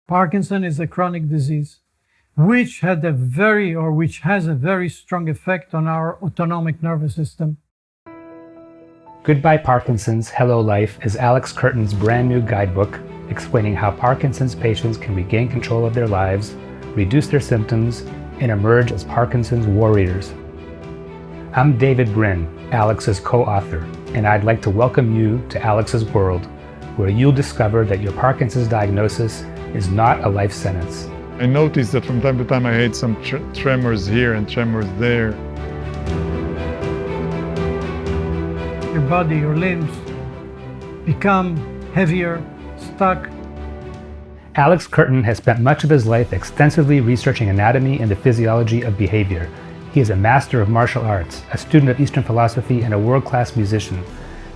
Parkinson is a chronic disease which has a very strong effect on our autonomic nervous system. Goodbye Parkinson's Hello Life is Alex Kerten's brand new guidebook explaining how Parkinson's patients can regain control of their lives, reduce their symptoms, and emerge as Parkinson's warriors. I'm David Brin, Alex's co-author, and I'd like to welcome you to Alex's World, where you'll discover that your Parkinson's diagnosis is not a life sentence. I noticed that from time to time I had some tremors here and tremors there. Your body, your limbs become heavier, stuck. Alex Kerten has spent much of his life extensively researching anatomy and the physiology of behavior. He is a master of martial arts, a student of Eastern philosophy, and a world-class musician.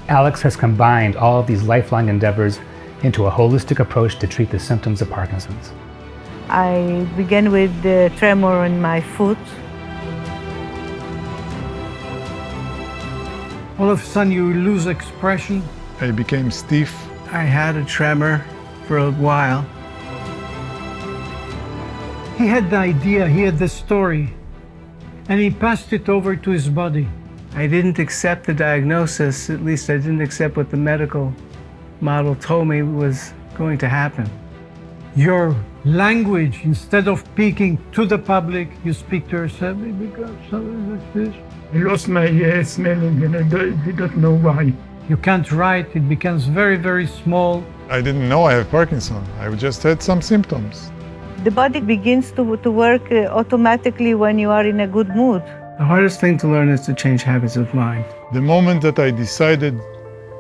Alex has combined all of these lifelong endeavors into a holistic approach to treat the symptoms of Parkinson's. I began with the tremor in my foot. All of a sudden you lose expression. I became stiff. I had a tremor for a while. He had the idea, he had the story, and he passed it over to his body. I didn't accept the diagnosis, at least I didn't accept what the medical model told me was going to happen. Your language, instead of speaking to the public, you speak to yourself. It becomes something like this. I lost my smelling and I didn't know why. You can't write, it becomes very, very small. I didn't know I have Parkinson. I just had some symptoms. The body begins to work automatically when you are in a good mood. The hardest thing to learn is to change habits of mind. The moment that I decided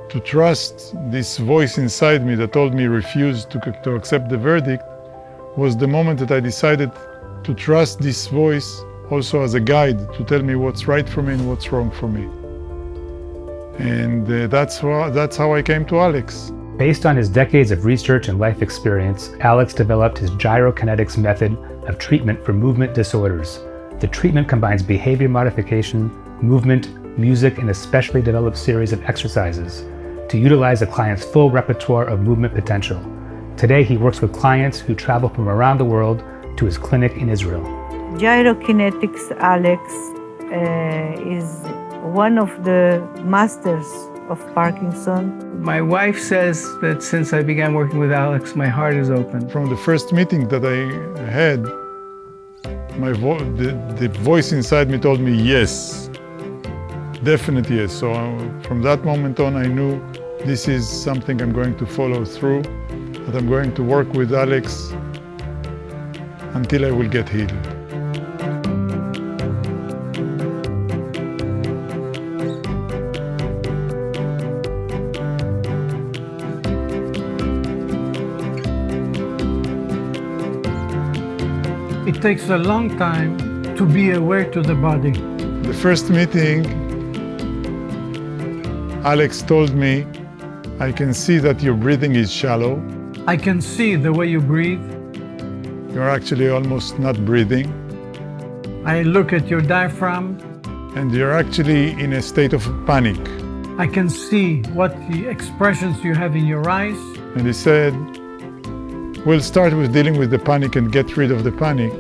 to trust this voice inside me that told me refuse to accept the verdict was the moment that I decided to trust this voice also as a guide to tell me what's right for me and what's wrong for me. And that's how I came to Alex. Based on his decades of research and life experience, Alex developed his Gyro-kinetics method of treatment for movement disorders. The treatment combines behavior modification, movement, music, and a specially developed series of exercises to utilize a client's full repertoire of movement potential. Today, he works with clients who travel from around the world to his clinic in Israel. Gyro-kinetics, Alex, is one of the masters of Parkinson. My wife says that since I began working with Alex, my heart is open. From the first meeting that I had, the voice inside me told me yes, definitely yes. So from that moment on, I knew this is something I'm going to follow through, that I'm going to work with Alex until I will get healed. It takes a long time to be aware to the body. The first meeting, Alex told me, I can see that your breathing is shallow. I can see the way you breathe. You're actually almost not breathing. I look at your diaphragm. And you're actually in a state of panic. I can see what the expressions you have in your eyes. And he said, we'll start with dealing with the panic and get rid of the panic,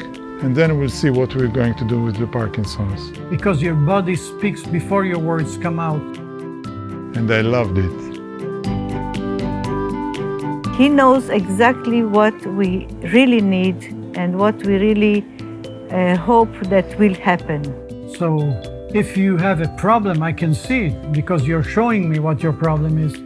and then we'll see what we're going to do with the Parkinson's. Because your body speaks before your words come out. And I loved it. He knows exactly what we really need and what we really hope that will happen. So if you have a problem, I can see it because you're showing me what your problem is.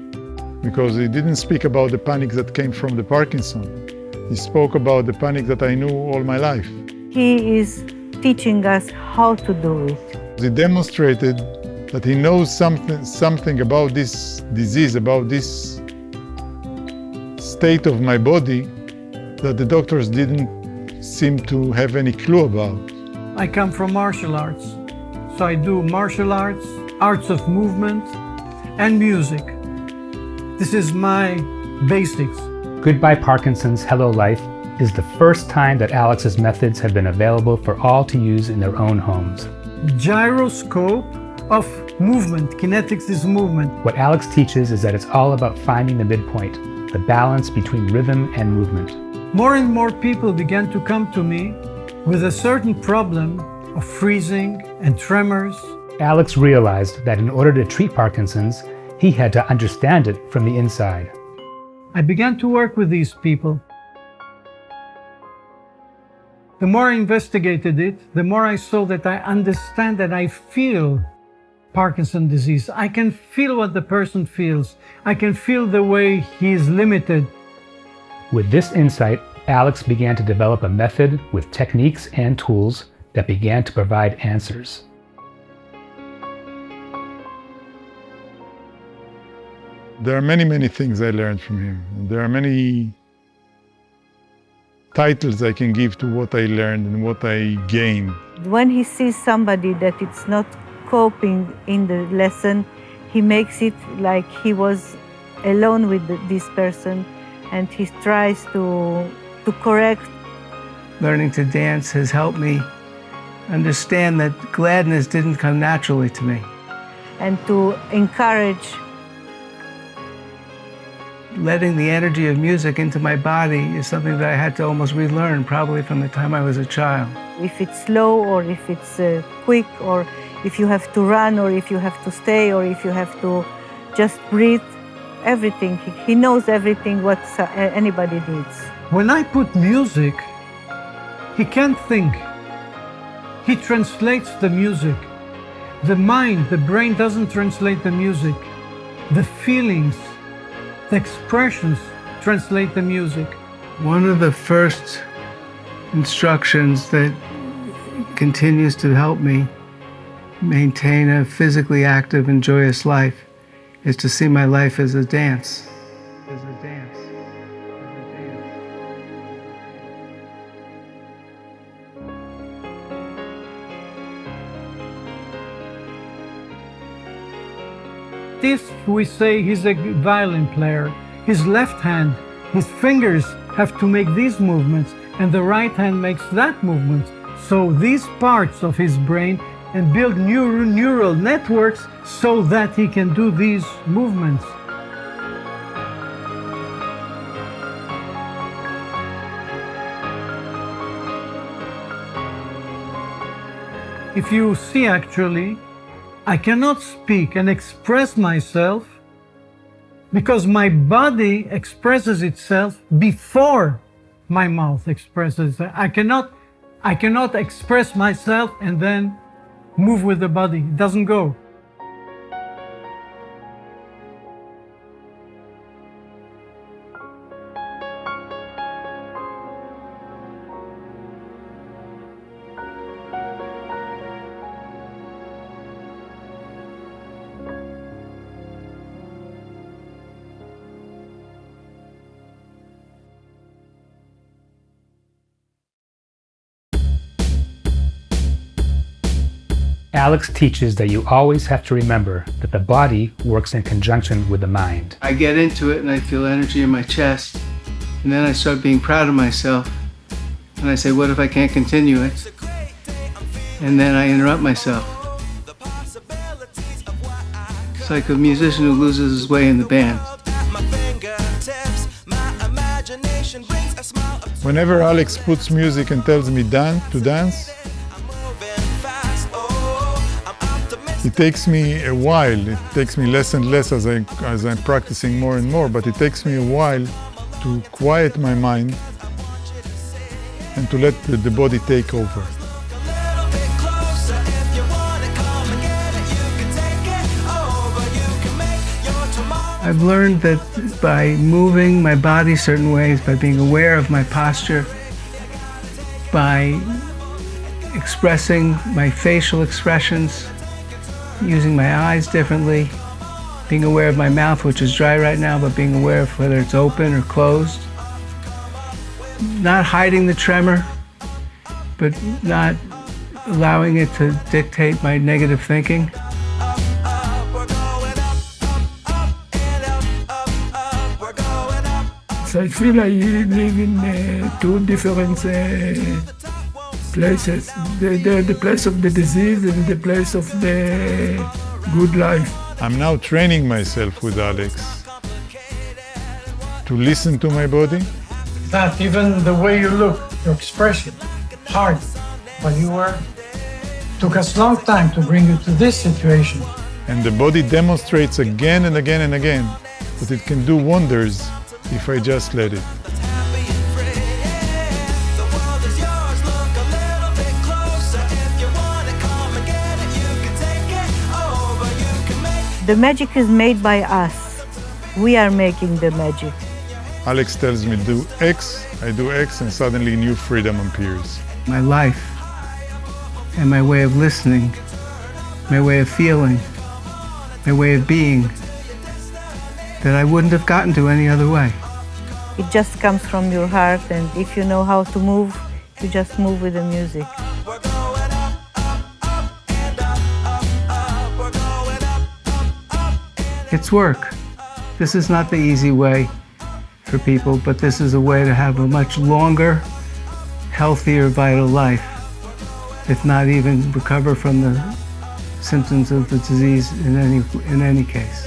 Because he didn't speak about the panic that came from the Parkinson. He spoke about the panic that I knew all my life. He is teaching us how to do it. He demonstrated that he knows something about this disease, about this state of my body that the doctors didn't seem to have any clue about. I come from martial arts. So I do martial arts, arts of movement, and music. This is my basics. Goodbye Parkinson's Hello Life is the first time that Alex's methods have been available for all to use in their own homes. Gyroscope of movement. Kinetics is movement. What Alex teaches is that it's all about finding the midpoint, the balance between rhythm and movement. more and more people began to come to me with a certain problem of freezing and tremors. Alex realized that in order to treat Parkinson's, he had to understand it from the inside. I began to work with these people. The more I investigated it, the more I saw that I understand and I feel Parkinson's disease. I can feel what the person feels. I can feel the way he is limited. With this insight, Alex began to develop a method with techniques and tools that began to provide answers. There are many, many things I learned from him. There are many titles I can give to what I learned and what I gained. When he sees somebody that it's not coping in the lesson, he makes it like he was alone with this person, and he tries to correct. Learning to dance has helped me understand that gladness didn't come naturally to me. And to encourage. Letting the energy of music into my body is something that I had to almost relearn, probably from the time I was a child. If it's slow, or if it's quick, or if you have to run, or if you have to stay, or if you have to just breathe, everything. He knows everything what anybody needs. When I put music, he can't think. He translates the music. The mind, the brain doesn't translate the music. The feelings, the expressions translate the music. One of the first instructions that continues to help me maintain a physically active and joyous life is to see my life as a dance. As a dance. This, we say, he's a violin player. His left hand, his fingers have to make these movements, and the right hand makes that movement. So these parts of his brain and build neural networks so that he can do these movements. If you see, actually, I cannot speak and express myself because my body expresses itself before my mouth expresses it. I cannot express myself and then move with the body. It doesn't go. Alex teaches that you always have to remember that the body works in conjunction with the mind. I get into it and I feel energy in my chest, and then I start being proud of myself, and I say, what if I can't continue it? And then I interrupt myself. It's like a musician who loses his way in the band. Whenever Alex puts music and tells me to dance, it takes me a while. It takes me less and less as I'm practicing more and more, but it takes me a while to quiet my mind and to let the body take over. I've learned that by moving my body certain ways, by being aware of my posture, by expressing my facial expressions, using my eyes differently, being aware of my mouth, which is dry right now, but being aware of whether it's open or closed. Not hiding the tremor, but not allowing it to dictate my negative thinking. So I feel I live in two different places. The place of the disease and the place of the good life. I'm now training myself with Alex to listen to my body, That even the way you look, your expression, hard, but you were, took us long time to bring you to this situation. And the body demonstrates again and again and again that it can do wonders if I just let it. The magic is made by us. We are making the magic. Alex tells me do X, I do X, and suddenly new freedom appears. My life and my way of listening, my way of feeling, my way of being, that I wouldn't have gotten to any other way. It just comes from your heart, and if you know how to move, you just move with the music. It's work. This is not the easy way for people, but this is a way to have a much longer, healthier, vital life, if not even recover from the symptoms of the disease in any case.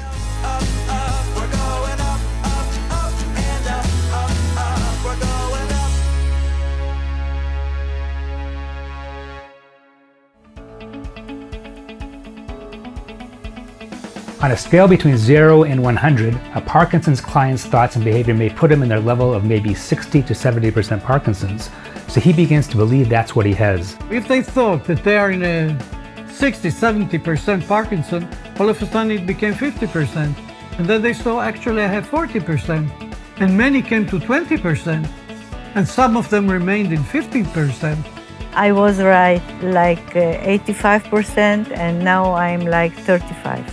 On a scale between 0 and 100, a Parkinson's client's thoughts and behavior may put him in their level of maybe 60 to 70% Parkinson's, so he begins to believe that's what he has. If they thought that they are in a 60-70% Parkinson, all of a sudden it became 50%. And then they saw, actually I have 40%. And many came to 20%. And some of them remained in 15%. I was right like 85%, and now I'm like 35%.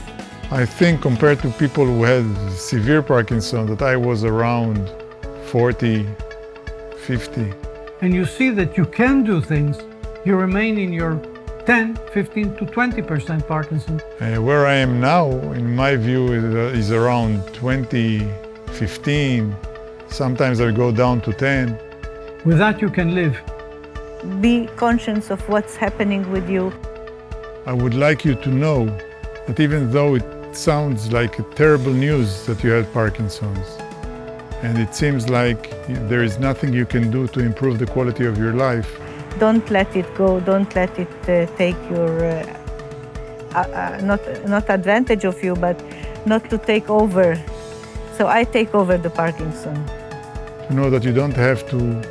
I think compared to people who had severe Parkinson, that I was around 40, 50. And you see that you can do things. You remain in your 10, 15 to 20% Parkinson. Where I am now, in my view, is around 20, 15. Sometimes I go down to 10. With that you can live. Be conscious of what's happening with you. I would like you to know that even though it sounds like a terrible news that you had Parkinson's, and it seems like there is nothing you can do to improve the quality of your life. Don't let it go. Don't let it take your, not advantage of you, but not to take over. So I take over the Parkinson. To know that you don't have to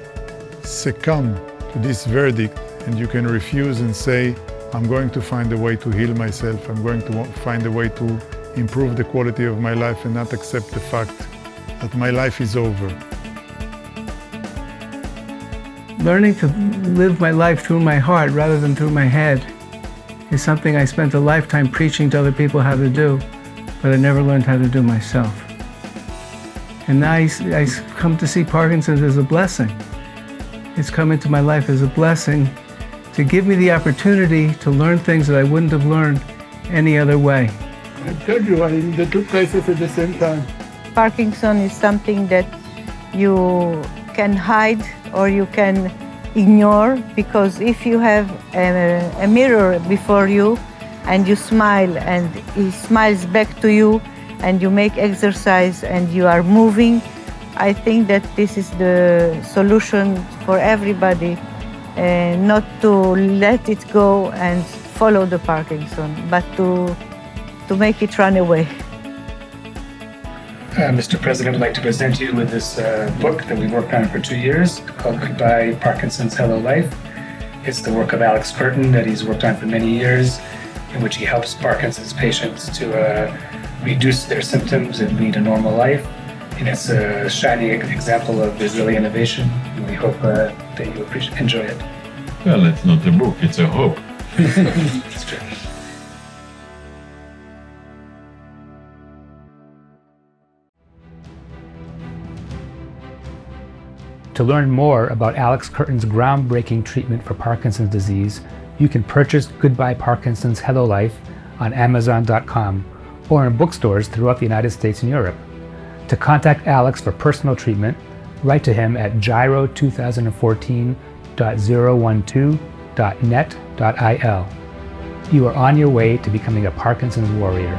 succumb to this verdict, and you can refuse and say, I'm going to find a way to heal myself. I'm going to find a way to improve the quality of my life and not accept the fact that my life is over. Learning to live my life through my heart rather than through my head is something I spent a lifetime preaching to other people how to do, but I never learned how to do myself. And now I come to see Parkinson's as a blessing. It's come into my life as a blessing to give me the opportunity to learn things that I wouldn't have learned any other way. I tell you, I'm in the two places at the same time. Parkinson is something that you can hide or you can ignore, because if you have a mirror before you and you smile and he smiles back to you and you make exercise and you are moving, I think that this is the solution for everybody. Not to let it go and follow the Parkinson, but to make it run away. Mr. President, I'd like to present you with this book that we worked on for 2 years called Goodbye Parkinson's, Hello Life. It's the work of Alex Kerten that he's worked on for many years, in which he helps Parkinson's patients to reduce their symptoms and lead a normal life. And it's a shining example of Israeli innovation, and we hope that you enjoy it. Well, it's not a book, it's a hope. It's true. To learn more about Alex Kerten's groundbreaking treatment for Parkinson's disease, you can purchase Goodbye Parkinson's, Hello Life on Amazon.com or in bookstores throughout the United States and Europe. To contact Alex for personal treatment, write to him at gyro2014.012.net.il. You are on your way to becoming a Parkinson's warrior.